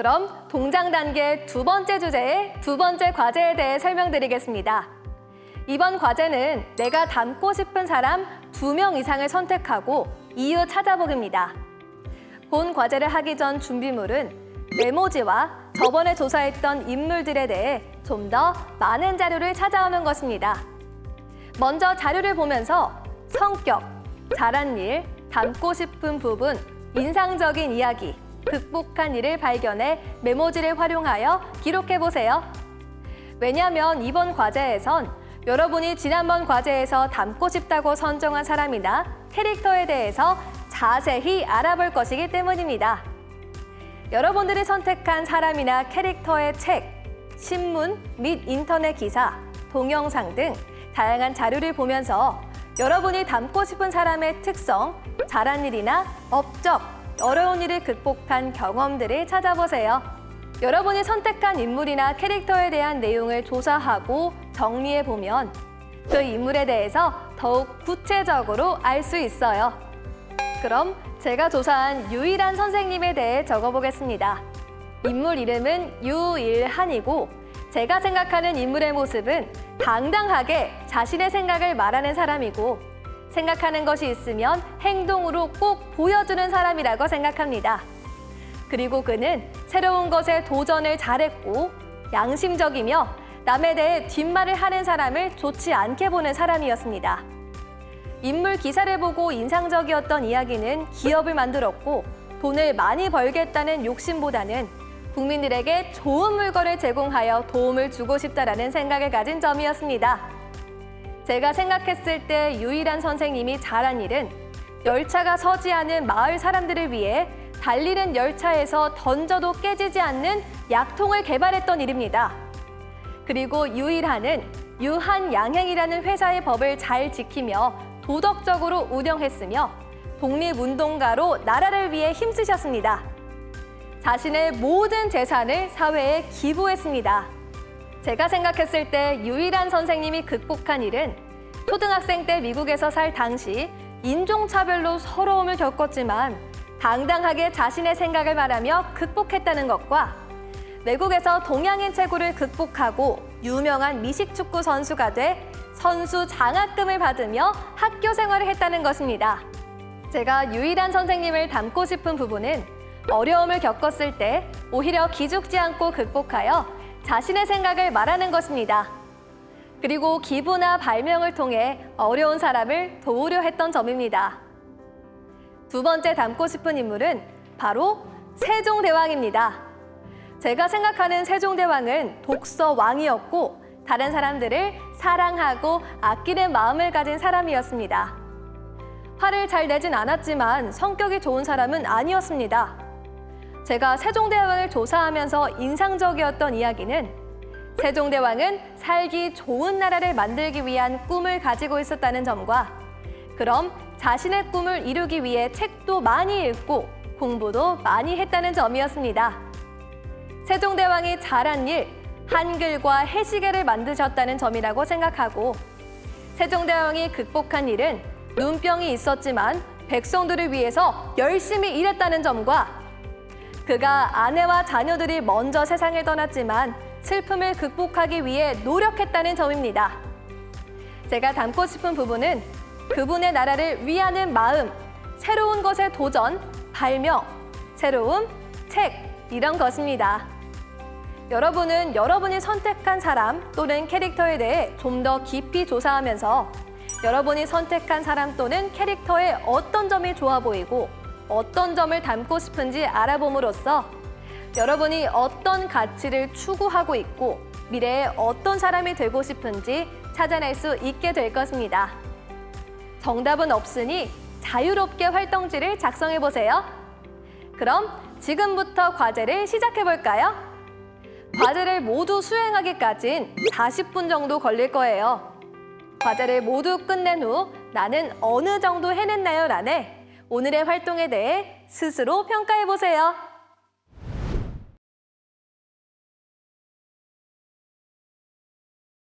그럼 동장 단계 두 번째 주제의 두 번째 과제에 대해 설명드리겠습니다. 이번 과제는 내가 닮고 싶은 사람 2명 이상을 선택하고 이유 찾아보기입니다. 본 과제를 하기 전 준비물은 메모지와 저번에 조사했던 인물들에 대해 좀 더 많은 자료를 찾아오는 것입니다. 먼저 자료를 보면서 성격, 잘한 일, 닮고 싶은 부분, 인상적인 이야기, 극복한 일을 발견해 메모지를 활용하여 기록해보세요. 왜냐하면 이번 과제에선 여러분이 지난번 과제에서 닮고 싶다고 선정한 사람이나 캐릭터에 대해서 자세히 알아볼 것이기 때문입니다. 여러분들이 선택한 사람이나 캐릭터의 책, 신문 및 인터넷 기사, 동영상 등 다양한 자료를 보면서 여러분이 닮고 싶은 사람의 특성, 잘한 일이나 업적, 어려운 일을 극복한 경험들을 찾아보세요. 여러분이 선택한 인물이나 캐릭터에 대한 내용을 조사하고 정리해보면 그 인물에 대해서 더욱 구체적으로 알 수 있어요. 그럼 제가 조사한 유일한 선생님에 대해 적어보겠습니다. 인물 이름은 유일한이고 제가 생각하는 인물의 모습은 당당하게 자신의 생각을 말하는 사람이고 생각하는 것이 있으면 행동으로 꼭 보여주는 사람이라고 생각합니다. 그리고 그는 새로운 것에 도전을 잘했고 양심적이며 남에 대해 뒷말을 하는 사람을 좋지 않게 보는 사람이었습니다. 인물 기사를 보고 인상적이었던 이야기는 기업을 만들었고 돈을 많이 벌겠다는 욕심보다는 국민들에게 좋은 물건을 제공하여 도움을 주고 싶다라는 생각을 가진 점이었습니다. 제가 생각했을 때 유일한 선생님이 잘한 일은 열차가 서지 않은 마을 사람들을 위해 달리는 열차에서 던져도 깨지지 않는 약통을 개발했던 일입니다. 그리고 유일한은 유한양행이라는 회사의 법을 잘 지키며 도덕적으로 운영했으며 독립운동가로 나라를 위해 힘쓰셨습니다. 자신의 모든 재산을 사회에 기부했습니다. 제가 생각했을 때 유일한 선생님이 극복한 일은 초등학생 때 미국에서 살 당시 인종차별로 서러움을 겪었지만 당당하게 자신의 생각을 말하며 극복했다는 것과 외국에서 동양인 최고를 극복하고 유명한 미식축구 선수가 돼 선수 장학금을 받으며 학교 생활을 했다는 것입니다. 제가 유일한 선생님을 닮고 싶은 부분은 어려움을 겪었을 때 오히려 기죽지 않고 극복하여 자신의 생각을 말하는 것입니다. 그리고 기부나 발명을 통해 어려운 사람을 도우려 했던 점입니다. 두 번째 닮고 싶은 인물은 바로 세종대왕입니다. 제가 생각하는 세종대왕은 독서 왕이었고 다른 사람들을 사랑하고 아끼는 마음을 가진 사람이었습니다. 화를 잘 내진 않았지만 성격이 좋은 사람은 아니었습니다. 제가 세종대왕을 조사하면서 인상적이었던 이야기는 세종대왕은 살기 좋은 나라를 만들기 위한 꿈을 가지고 있었다는 점과 그럼 자신의 꿈을 이루기 위해 책도 많이 읽고 공부도 많이 했다는 점이었습니다. 세종대왕이 잘한 일, 한글과 해시계를 만드셨다는 점이라고 생각하고 세종대왕이 극복한 일은 눈병이 있었지만 백성들을 위해서 열심히 일했다는 점과 그가 아내와 자녀들이 먼저 세상을 떠났지만 슬픔을 극복하기 위해 노력했다는 점입니다. 제가 닮고 싶은 부분은 그분의 나라를 위하는 마음, 새로운 것에 도전, 발명, 새로움, 책, 이런 것입니다. 여러분은 여러분이 선택한 사람 또는 캐릭터에 대해 좀 더 깊이 조사하면서 여러분이 선택한 사람 또는 캐릭터의 어떤 점이 좋아 보이고 어떤 점을 닮고 싶은지 알아봄으로써 여러분이 어떤 가치를 추구하고 있고 미래에 어떤 사람이 되고 싶은지 찾아낼 수 있게 될 것입니다. 정답은 없으니 자유롭게 활동지를 작성해보세요. 그럼 지금부터 과제를 시작해볼까요? 과제를 모두 수행하기까진 40분 정도 걸릴 거예요. 과제를 모두 끝낸 후 나는 어느 정도 해냈나요? 란에 오늘의 활동에 대해 스스로 평가해보세요.